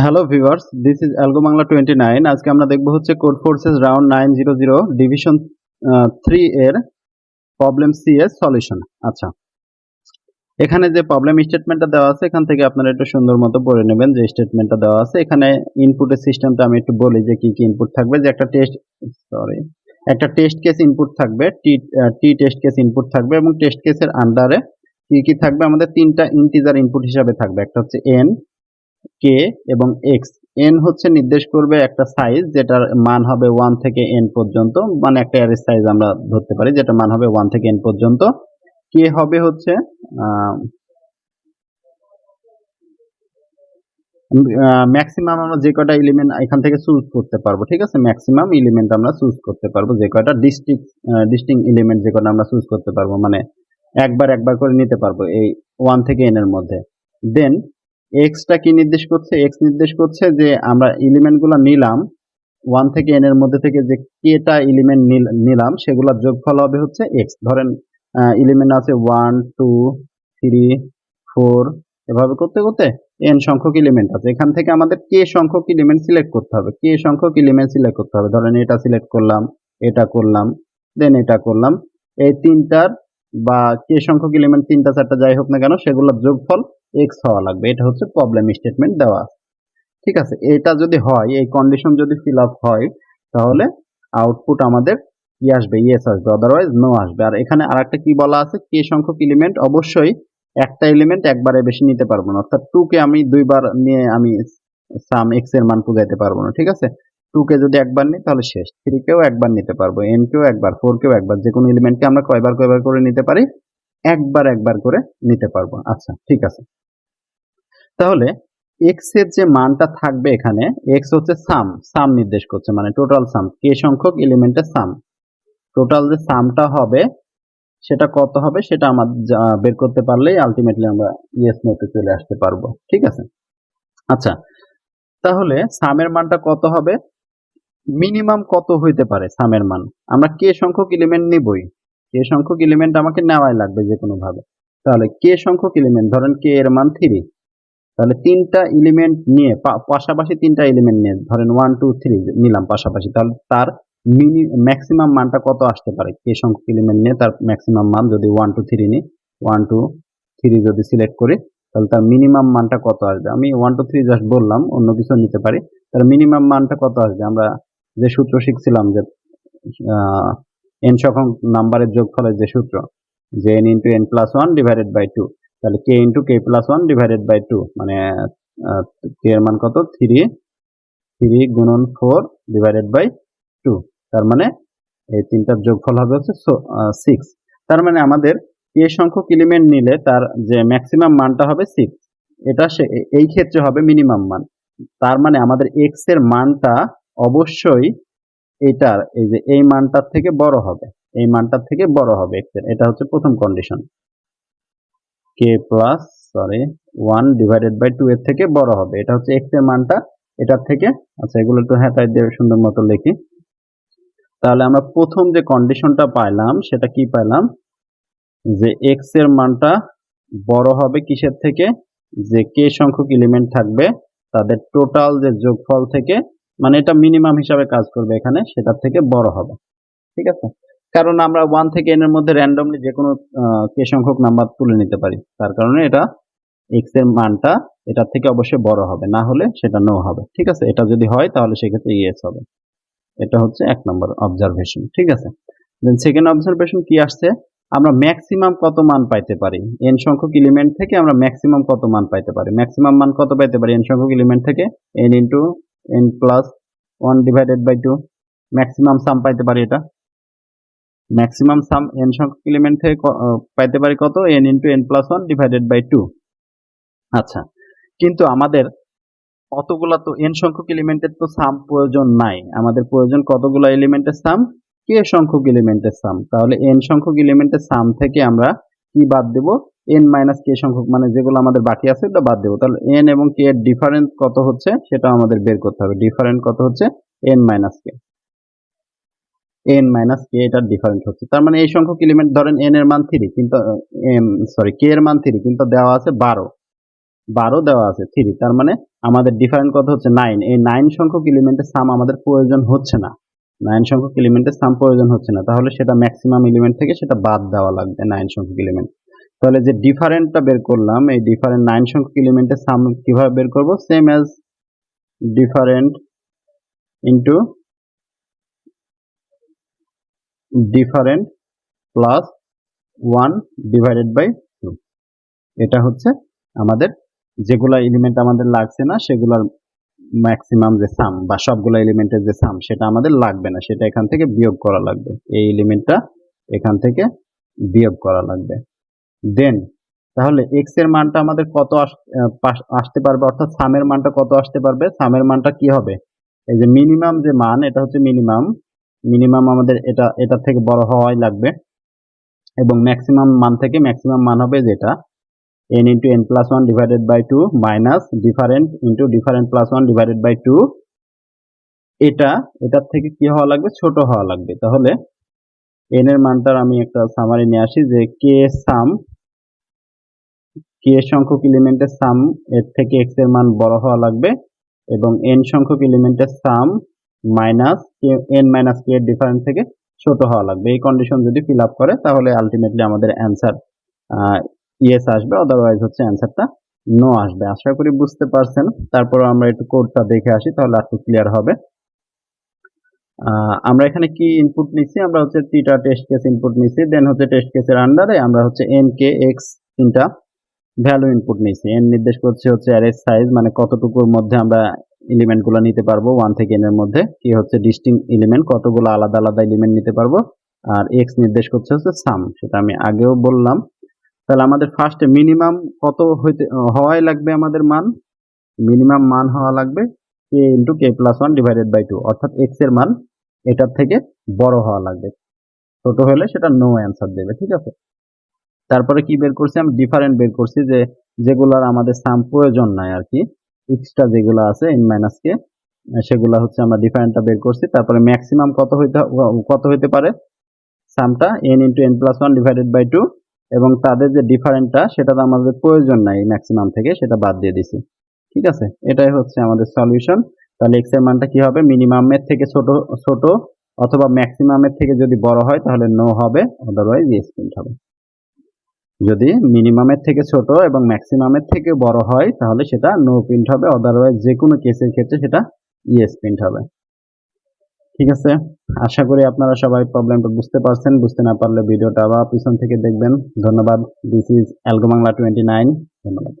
Hello viewers, this is algo Bangla 29। আজকে আমরা দেখব হচ্ছে কোড ফোর্সেস রাউন্ড 900 ডিভিশন 3 এর প্রবলেম সি এর সলিউশন। আচ্ছা, এখানে যে প্রবলেম স্টেটমেন্টটা দেওয়া আছে এখান থেকে আপনারা একটু সুন্দর মতো পড়ে নেবেন যে স্টেটমেন্টটা দেওয়া আছে। এখানে ইনপুটের সিস্টেমটা আমি একটু বলি যে কি কি ইনপুট থাকবে। যে একটা টেস্ট কেস ইনপুট থাকবে, টি টেস্ট কেস ইনপুট থাকবে এবং টেস্ট কেসের আন্ডারে কি কি থাকবে আমাদের তিনটা ইন্টিজার ইনপুট হিসাবে থাকবে। একটা হচ্ছে এন, কে এবং এক্স। এন হচ্ছে নির্দেশ করবে একটা সাইজ যেটার মান হবে 1 থেকে এন পর্যন্ত, মানে একটা অ্যারে সাইজ আমরা ধরতে পারি যেটা মান হবে 1 থেকে এন পর্যন্ত। কে হবে হচ্ছে ম্যাক্সিমাম আমরা যে কয়টা এলিমেন্ট এখান থেকে চুজ করতে পারবো, ঠিক আছে। ম্যাক্সিমাম এলিমেন্ট আমরা চুজ করতে পারবো, যে কয়টা ডিস্টিং এলিমেন্ট যে কয়টা আমরা চুজ করতে পারবো, মানে একবার করে নিতে পারবো এই 1 থেকে এন এর মধ্যে। দেন এক্সটা কি নির্দেশ করছে? এক্স নির্দেশ করছে যে আমরা এলিমেন্টগুলো নিলাম 1 থেকে এন এর মধ্যে থেকে, যে কেটা এলিমেন্ট নিলাম সেগুলোর যোগফল হবে হচ্ছে এক্স। ধরেন এলিমেন্ট আছে 1 2 3 4, এভাবে করতে করতে এন সংখ্যক এলিমেন্ট আছে। এখান থেকে আমাদের কে সংখ্যক এলিমেন্ট সিলেক্ট করতে হবে, কে সংখ্যক এলিমেন্ট সিলেক্ট করতে হবে। ধরেন এটা সিলেক্ট করলাম, এটা করলাম, দেন এটা করলাম। এই তিনটার বা কে সংখ্যক এলিমেন্ট তিনটা চারটা যাই হোক না কেন সেগুলোর যোগফল এক্স হওয়া লাগবে। এটা হচ্ছে প্রবলেম স্টেটমেন্ট দেওয়া, ঠিক আছে। এটা যদি হয়, এই কন্ডিশন যদি ফিল আপ হয়, তাহলে আউটপুট আমাদের কি আসবে? ইয়েস আসবে, আদারওয়াইজ নো আসবে। আর এখানে আরেকটা কি বলা আছে, কে সংখ্যক এলিমেন্ট অবশ্যই একটা এলিমেন্ট একবারে বেশি নিতে পারবো না, অর্থাৎ 2 কে আমি দুইবার নিয়ে আমি সাম এক্স এর মান বুঝাইতে পারবো না, ঠিক আছে। 2 কে যদি একবার নিই তাহলে শেষ। 3 কেও একবার নিতে পারবো, এন কেও একবার, 4 কেও একবার, যে কোনো এলিমেন্টকে আমরা কয়বার করে নিতে পারি? একবার করে নিতে পারবো। আচ্ছা, ঠিক আছে। তাহলে এক্স এর যে মানটা থাকবে এখানে, এক্স হচ্ছে সাম নির্দেশ করছে, মানে টোটাল সাম, কে সংখ্যক এলিমেন্টের সাম। টোটাল যে সামটা হবে সেটা কত হবে সেটা আমাদের বের করতে পারলেই আলটিমেটলি আমরা ইয়েস নোতে চলে আসতে পারবো, ঠিক আছে। আচ্ছা, তাহলে সামের মানটা কত হবে? মিনিমাম কত হইতে পারে সামের মান? আমরা কে সংখ্যক এলিমেন্ট নিবই, কে সংখ্যক এলিমেন্ট আমাকে নেওয়াই লাগবে যে কোনো ভাবে। তাহলে কে সংখ্যক এলিমেন্ট, ধরেন কে এর মান 3, তাহলে তিনটা এলিমেন্ট নিয়ে পাশাপাশি তিনটা এলিমেন্ট নিয়ে ধরেন 1 2 3 নিলাম পাশাপাশি, তাহলে তার ম্যাক্সিমাম মানটা কত আসতে পারে? কে সংখ্যক এলিমেন্ট নিয়ে তার ম্যাক্সিমাম মান যদি 1 2 3 নিই, 1 2 3 যদি সিলেক্ট করি, তাহলে তার মিনিমাম মানটা কত আসবে? আমি 1 2 3 জাস্ট বললাম, অন্য কিছু নিতে পারি। তার মিনিমাম মানটা কত আসবে? আমরা যে সূত্র শিখছিলাম যে এন সংখ্যক নাম্বারের যোগফলের যে সূত্র, যে n into n plus one divided by two, তাহলে k into k plus one divided by two, মানে কে এর মান কত? 3 গুণন 4 ডিভাইডেড বাই 2, তার মানে এই তিনটার যোগফল হবে হচ্ছে 6। তার মানে আমাদের কে সংখ্যক এলিমেন্ট নিলে তার যে ম্যাক্সিমাম মানটা হবে 6। এটা এই ক্ষেত্রে হবে মিনিমাম মান। তার মানে আমাদের এক্স এর মানটা অবশ্যই এটার এই যে এই মানটার থেকে বড় হবে, এই মানটার থেকে বড় হবে এক্স এর। এটা হচ্ছে প্রথম condition, k plus one divided by two এর থেকে বড় হবে। এটা হচ্ছে এক্স এর মানটা এটার থেকে। আচ্ছা, এগুলো একটু হ্যাঁ দিয়ে সুন্দর মতো লিখি। তাহলে আমরা প্রথম যে কন্ডিশনটা পাইলাম সেটা কি পাইলাম? যে এক্স এর মানটা বড় হবে কিসের থেকে? যে কে সংখ্যক এলিমেন্ট থাকবে তাদের টোটাল যে যোগফল থেকে, মানে এটা মিনিমাম হিসাবে কাজ করবে এখানে, সেটার থেকে বড় হবে, ঠিক আছে। কারণ আমরা 1 থেকে n এর মধ্যে র্যান্ডমলি যে কোনো কে সংখ্যক নাম্বার তুলে নিতে পারি, তার কারণে এটা এক্স এর মানটা এটার থেকে অবশ্যই বড় হবে, না হলে সেটা নো হবে, ঠিক আছে। এটা যদি হয় তাহলে সেক্ষেত্রে ইয়েস হবে। এটা হচ্ছে এক নম্বর অবজারভেশন, ঠিক আছে। দেন সেকেন্ড অবজারভেশন কি আসছে? আমরা ম্যাক্সিমাম কত মান পাইতে পারি এন সংখ্যক এলিমেন্ট থেকে? আমরা ম্যাক্সিমাম কত মান পাইতে পারি? ম্যাক্সিমাম মান কত পাইতে পারি এন সংখ্যক এলিমেন্ট থেকে? N into n plus one divided by two, maximum sum পাইতে পারি। এটা ম্যাক্সিমাম সাম এন সংখ্যক এলিমেন্ট থেকে পাইতে পারি কত? N into n plus one divided by two. আচ্ছা, কিন্তু আমাদের অতগুলা তো এন সংখ্যক এলিমেন্টের তো সাম প্রয়োজন নাই, আমাদের প্রয়োজন কতগুলো এলিমেন্টের সাম? কে সংখ্যক এলিমেন্টের সাম। তাহলে এন সংখ্যক এলিমেন্টের সাম থেকে আমরা কি বাদ দেব? এন মাইনাস কে সংখ্যক, মানে যেগুলো আমাদের বাকি আছে ওটা বাদ দেবো। তাহলে এন এবং কে এর ডিফারেন্স কত হচ্ছে সেটা আমাদের বের করতে হবে। ডিফারেন্ট কত হচ্ছে? এন মাইনাস কে, এন মাইনাস কে এটার ডিফারেন্স হচ্ছে। তার মানে এই সংখ্যক এলিমেন্ট ধরেন এন এর মান 3, কিন্তু কে এর মান 3 কিন্তু দেওয়া আছে 12, 12 দেওয়া আছে 3, তার মানে আমাদের ডিফারেন্ট কত হচ্ছে 9। এই 9 সংখ্যক এলিমেন্টের সাম আমাদের প্রয়োজন হচ্ছে না, 9 সংখ্যক এলিমেন্টের সাম প্রয়োজন হচ্ছে না, তাহলে সেটা ম্যাক্সিমাম এলিমেন্ট থেকে সেটা বাদ দেওয়া লাগবে 9 সংখ্যক এলিমেন্ট। তাহলে যে ডিফারেন্টটা বের করলাম, এই ডিফারেন্ট 9 সংখ্যক এলিমেন্টের সাম কিভাবে বের করব? Same as different into different plus 1 divided by 2। এটা হচ্ছে আমাদের যেগুলা এলিমেন্ট আমাদের লাগছে না সেগুলোর ম্যাক্সিমাম যে সাম বা সবগুলো এলিমেন্টের যে সাম সেটা আমাদের লাগবে না, সেটা এখান থেকে বিয়োগ করা লাগবে, এই এলিমেন্টটা এখান থেকে বিয়োগ করা লাগবে। দেন তাহলে এক্স এর মানটা আমাদের কত আসতে পারবে, অর্থাৎ সামের মানটা কত আসতে পারবে? সামের মানটা কি হবে? এই যে মিনিমাম যে মান, এটা হচ্ছে মিনিমাম, মিনিমাম আমাদের এটা থেকে বড় হওয়াই লাগবে, এবং ম্যাক্সিমাম মান থেকে ম্যাক্সিমাম মান হবে যেটা n into n plus 1 divided by 2 minus different into different plus 1 divided by 2, এটার থেকে কি হওয়া লাগবে? ছোট হওয়া লাগবে। তাহলে n এর মানটার আমি একটা সামারি নিয়ে আসি যে k সংখ্যক এলিমেন্টের সাম এর থেকে x এর মান বড় হওয়া লাগবে, এবং n সংখ্যক এলিমেন্টের সাম মাইনাস n মাইনাস k এর ডিফারেন্স থেকে ছোট হওয়া লাগবে। এই কন্ডিশন যদি ফিল আপ করে তাহলে আলটিমেটলি আমাদের অ্যান্সার ইয়েস আসবে, আদারওয়াইজ হচ্ছে অ্যান্সারটা নো আসবে। আশা করি বুঝতে পারছেন। তারপর আমরা একটু কোডটা দেখে আসি, তাহলে আর একটু ক্লিয়ার হবে। আমরা এখানে কি ইনপুট নিচ্ছি? আমরা হচ্ছে 3টা টেস্ট কেস ইনপুট নিচ্ছি, দেন হচ্ছে টেস্ট কেসের আন্ডারে আমরা হচ্ছে n k x 3টা ভ্যালু ইনপুট নিচ্ছি। n নির্দেশ করছে হচ্ছে অ্যারে সাইজ, মানে কতটুকুর মধ্যে আমরা এলিমেন্টগুলো নিতে পারবো 1 থেকে n এর মধ্যে, কি হচ্ছে ডিস্টিংক্ট এলিমেন্ট, কতগুলো আলাদা আলাদা এলিমেন্ট নিতে পারবো, আর x নির্দেশ করছে হচ্ছে সাম, সেটা আমি আগেও বললাম। তাহলে আমাদের ফার্স্টে মিনিমাম কত হওয়াই লাগবে? আমাদের মান মিনিমাম মান হওয়া লাগবে k into k plus 1 divided by 2, অর্থাৎ x এর মান এটার থেকে বড় হওয়া লাগবে, ছোট হলে সেটা নো অ্যান্সার দেবে। ঠিক আছে, তারপরে কি বের করছি? আমি ডিফারেন্ট বের করছি, যে যেগুলোর আমাদের সাম প্রয়োজন নাই আর কি, এক্সট্রা যেগুলো আছে n মাইনাস কে, সেগুলো হচ্ছে আমরা ডিফারেন্টটা বের করছি। তারপরে ম্যাক্সিমাম কত হইতে পারে? সামটা n into n plus 1 divided by 2, এবং তাদের যে ডিফারেন্টটা সেটা তো আমাদের প্রয়োজন নাই ম্যাক্সিমাম থেকে, সেটা বাদ দিয়ে দিছি। ঠিক আছে, এটাই হচ্ছে আমাদের সলিউশন। তাহলে x এর মানটা কি হবে? মিনিমামের থেকে ছোট অথবা ম্যাক্সিমামের থেকে যদি বড় হয় তাহলে নো হবে, আদারওয়াইজ ইয়েস প্রিন্ট হবে। যদি মিনিমামের থেকে ছোট এবং ম্যাক্সিমামের থেকে বড় হয় তাহলে সেটা নো প্রিন্ট হবে, আদারওয়াইজ যে কোনো কেসের ক্ষেত্রে সেটা ইয়েস প্রিন্ট হবে। ঠিক আছে, আশা করি আপনারা সবাই প্রবলেমটা বুঝতে পারছেন। বুঝতে না পারলে ভিডিওটা আবার পিছন থেকে দেখবেন। ধন্যবাদ। This is algo Bangla 29। ধন্যবাদ।